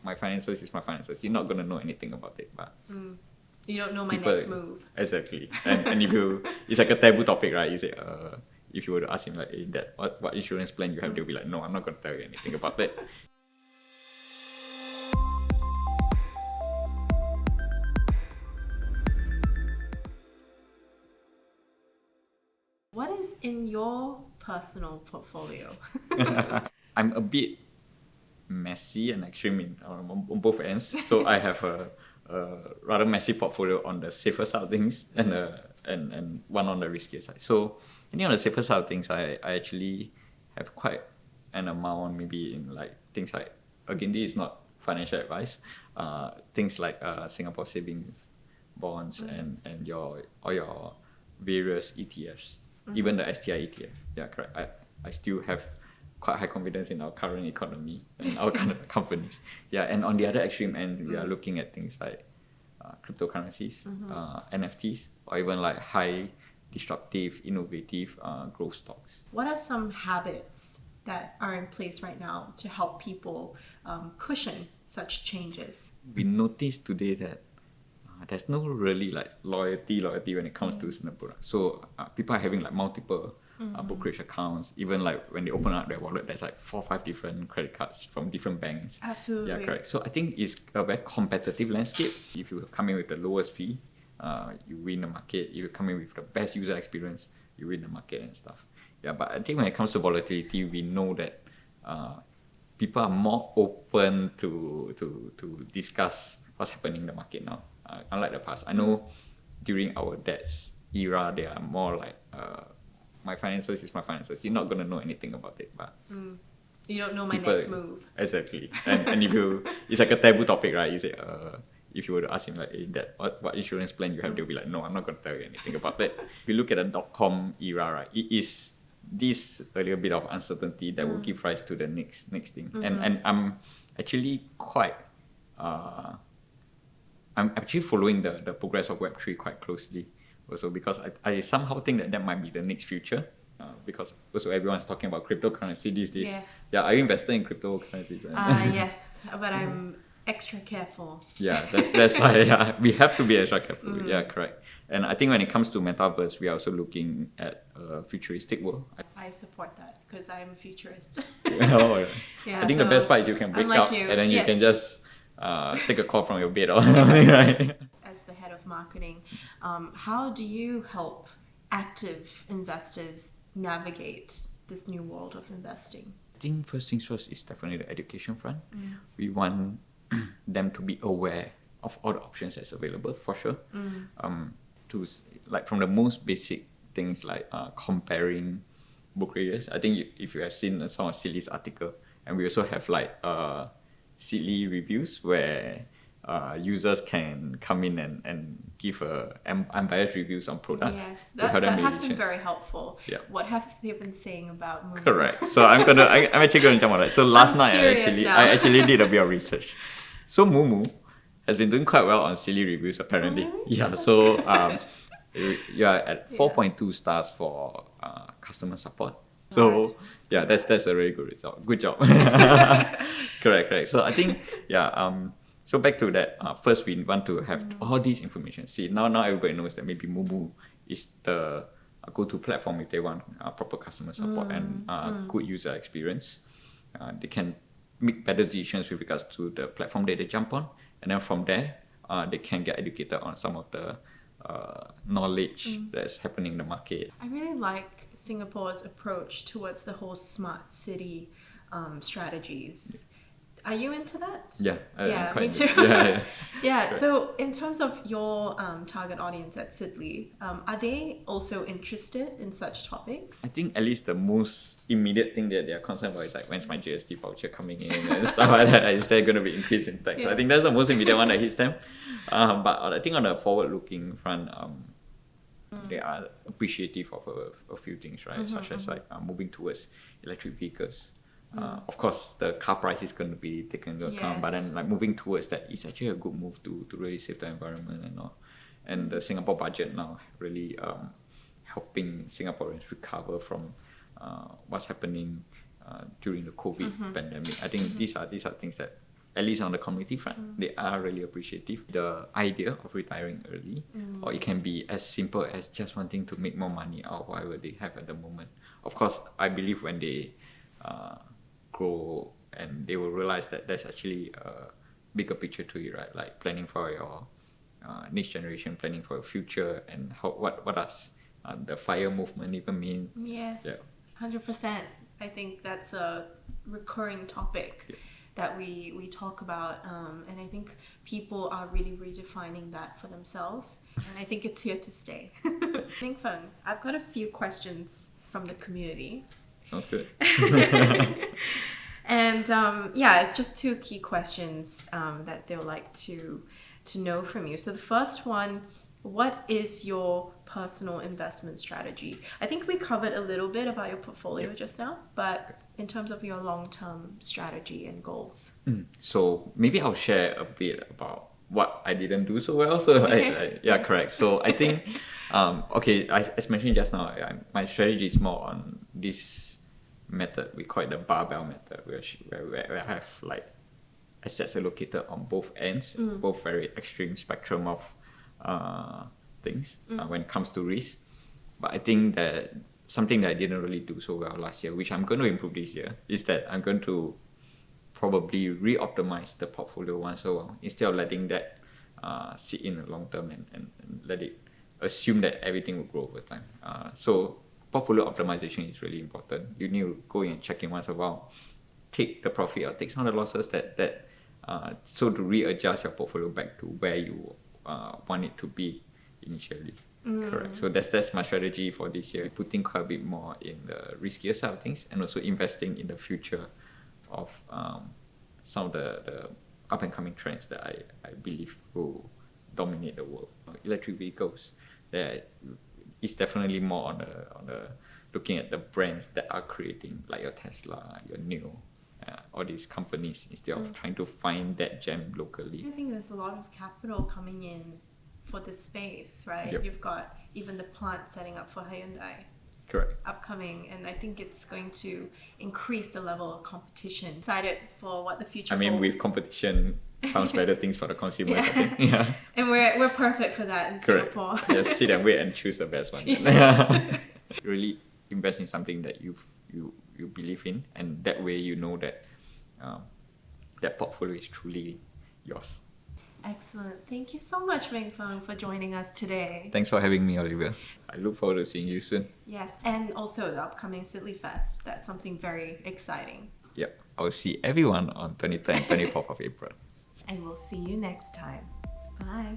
my finances is my finances. You're not gonna know anything about it, but you don't know my next move. Exactly. And if you, it's like a taboo topic, right? You say, if you were to ask him like, hey, Dad, what insurance plan you have, they'll be like, no, I'm not gonna tell you anything about that. What is in your personal portfolio? I'm a bit messy and extreme on both ends. So I have a rather messy portfolio on the safer side of things and one on the riskier side. So I think on the safer side of things, I actually have quite an amount, maybe in like things like, again, this is not financial advice, things like Singapore saving bonds and all your various ETFs, even the STI ETF. Yeah, correct. I still have quite high confidence in our current economy and our current companies. Yeah, and on the other extreme end, we are looking at things like cryptocurrencies, NFTs, or even like high disruptive, innovative growth stocks. What are some habits that are in place right now to help people cushion such changes? We noticed today that there's no really like loyalty when it comes to Singapore. So people are having like multiple brokerage accounts. Even like when they open up their wallet, there's like 4 or 5 different credit cards from different banks. Absolutely. Yeah, correct. So I think it's a very competitive landscape. If you come in with the lowest fee, you win the market. If you come in with the best user experience, you win the market and stuff. Yeah, but I think when it comes to volatility, we know that people are more open to discuss what's happening in the market now. Unlike the past, I know during our dad's era, they are more like, my finances is my finances. You're not gonna know anything about it, but you don't know my next move. Exactly. And if you, it's like a taboo topic, right? You say, if you were to ask him like, hey, Dad, what insurance plan you have, they'll be like, no, I'm not gonna tell you anything about that. If you look at the .com era, right, it is this a little bit of uncertainty that will give rise to the next thing. And I'm actually quite I'm actually following the progress of Web3 quite closely also, because I somehow think that might be the next future, because also everyone's talking about cryptocurrency these days. Yes. Yeah, are you invested in cryptocurrencies? Yes, but I'm extra careful. Yeah, that's why we have to be extra careful. Yeah, correct. And I think when it comes to metaverse, we are also looking at a futuristic world. I support that because I'm a futurist. Yeah, I think the best part is you can break unlike out you, and then you yes. can just take a call from your bed or something, right? As the head of marketing, how do you help active investors navigate this new world of investing? I think first things first is definitely the education front. We want them to be aware of all the options that's available, for sure. To like from the most basic things like comparing brokerages. I think if you have seen some of Silly's article, and we also have like Silly reviews where users can come in and give unbiased reviews on products. Yes, that has been very helpful. Yeah. What have you been saying about moomoo? Correct. So I'm actually going to jump on that. So last night I actually did a bit of research. So moomoo has been doing quite well on Silly reviews apparently. Yeah. So you are at 4.2 stars for customer support. So yeah, that's a really good result. Good job. Correct. So I think so back to that. First, we want to have all this information. See, now everybody knows that maybe moomoo is the go-to platform if they want proper customer support and good user experience. They can make better decisions with regards to the platform that they jump on, and then from there, they can get educated on some of the knowledge that's happening in the market. I really like Singapore's approach towards the whole smart city strategies. Are you into that? Yeah, me too. Yeah. So in terms of your target audience at Sidley, are they also interested in such topics? I think at least the most immediate thing that they're concerned about is like, when's my GST voucher coming in and stuff like that. Is there going to be increase in tax? Yes. I think that's the most immediate one that hits them. But I think on the forward-looking front, they are appreciative of a few things, right? Such as like moving towards electric vehicles. Of course, the car price is going to be taken into account, but then like moving towards that is actually a good move to really save the environment and all. And the Singapore budget now really helping Singaporeans recover from what's happening during the COVID pandemic. I think these are things that at least on the community front, they are really appreciative. The idea of retiring early, or it can be as simple as just wanting to make more money out of whatever they have at the moment. Of course, I believe when they grow, and they will realize that there's actually a bigger picture to it, right? Like planning for your next generation, planning for your future, and what does the FIRE movement even mean? Yes, Yeah. 100%. I think that's a recurring topic that we talk about, and I think people are really redefining that for themselves, and I think it's here to stay. Ming Feng, I've got a few questions from the community. Sounds good. And yeah, it's just two key questions that they'll like to know from you. So the first one, what is your personal investment strategy? I think we covered a little bit about your portfolio just now, but in terms of your long-term strategy and goals. So maybe I'll share a bit about what I didn't do so well. So Okay. yeah, correct. So I think, okay, as mentioned just now, my strategy is more on this method. We call it the barbell method, where I have like assets allocated on both ends, both very extreme spectrum of things when it comes to risk. But I think that something that I didn't really do so well last year, which I'm going to improve this year, is that I'm going to probably re-optimize the portfolio once in a while, instead of letting that sit in the long term and let it assume that everything will grow over time. So portfolio optimization is really important. You need to go in and check in once in a while, take the profit or take some of the losses so to readjust your portfolio back to where you want it to be initially. Correct. So that's my strategy for this year, putting quite a bit more in the riskier side of things, and also investing in the future of some of the up and coming trends that I believe will dominate the world. Electric vehicles, there is definitely more on the looking at the brands that are creating, like your Tesla, your NIO, all these companies, instead of trying to find that gem locally. I think there's a lot of capital coming in for this space, right? Yep. You've got even the plant setting up for Hyundai Correct. upcoming, and I think it's going to increase the level of competition. Excited for what the future I mean, holds. with competition comes better things for the consumers, I Yeah. think. Yeah. And we're perfect for that in Correct. Singapore. Just sit and wait and choose the best one. Really invest in something that you believe in, and that way you know that that portfolio is truly yours. Excellent. Thank you so much, Ming Feng, for joining us today. Thanks for having me, Olivia. I look forward to seeing you soon. Yes, and also the upcoming Sidley Fest. That's something very exciting. Yep. I'll see everyone on 23rd and 24th of April. And we'll see you next time. Bye.